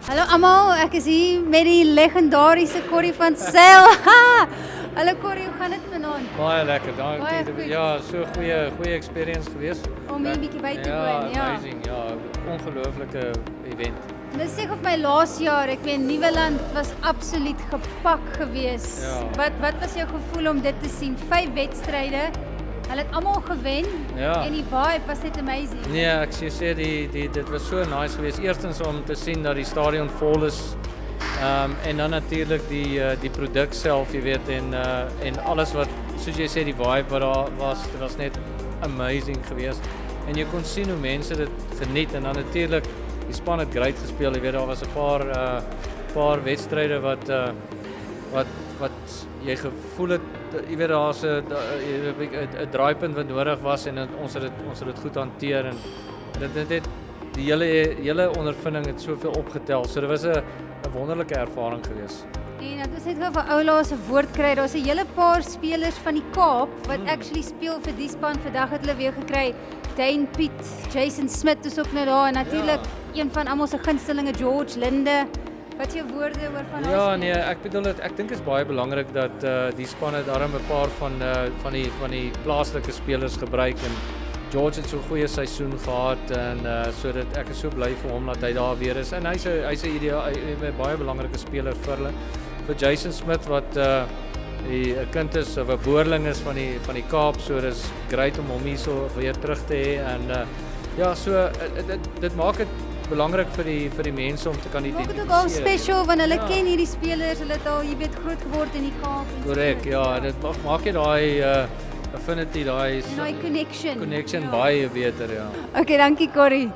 Hallo almal, ek is hier met die legendariese Corrie van Zyl. Hallo Corrie, hoe gaan dit vanaand? Baie lekker, Baie dankie. goed. Ja, so goeie experience gewees. Om hier 'n bietjie by te Ja, woon, ja. amazing, ja, ongelooflike event. Dit sê of my laas jaar, ek weet Nieuweland was absoluut gepak gewees. Ja. Wat was jou gevoel om dit te sien? 5 wedstryde. Hulle het almal gewen Ja. en die vibe was net amazing. Nee, ek sê dit was so nice geweest. Eerstens om te sien dat die stadion vol is. En dan natuurlik die produk self, jy weet, en alles wat soos jy sê die vibe wat daar was, dit was net amazing geweest. En jy kon sien hoe mense dit geniet en dan natuurlik die span het great gespeel. Jy weet daar was 'n paar wedstryde wat jy gevoel het, jy weet daar's 'n draaipunt wat nodig was en ons het dit goed hanteer en dit het die hele ondervinding het soveel opgetel. So dit was 'n wonderlike ervaring geweest. En ek wil net gou vir Oula se woord kry. Daar's 'n hele paar spelers van die Kaap wat actually speel vir die span. Vandag het hulle weer gekry. Dane Piet, Jason Smith is ook nou daar en natuurlik een van almal se gunstelinge George Linde. Wat jou woorde oor van daai Ja, spelers? nee, ek bedoel ek dink is baie belangrik dat die spanne daarom 'n paar van die plaaslike spelers gebruik en George het so 'n goeie seisoen gehad en sodat ek is so bly vir hom dat hy daar weer is en hy's 'n baie belangrike speler vir hulle. Vir Jason Smith wat 'n kind is of 'n boerling is van die Kaap, so dis great om hom hierso weer terug te hê en ja, so dit maak dit belangrik vir die mense om te kan Maak dit identifiseer. ook al special want hulle Ja. ken hierdie spelers, hulle het al, jy weet, groot geword in die Kaap. en so Korrek, voort. ja, dit maak jy daai affinity, daai En daai connection. connection Ja. baie beter, ja. Okay, dankie Corrie.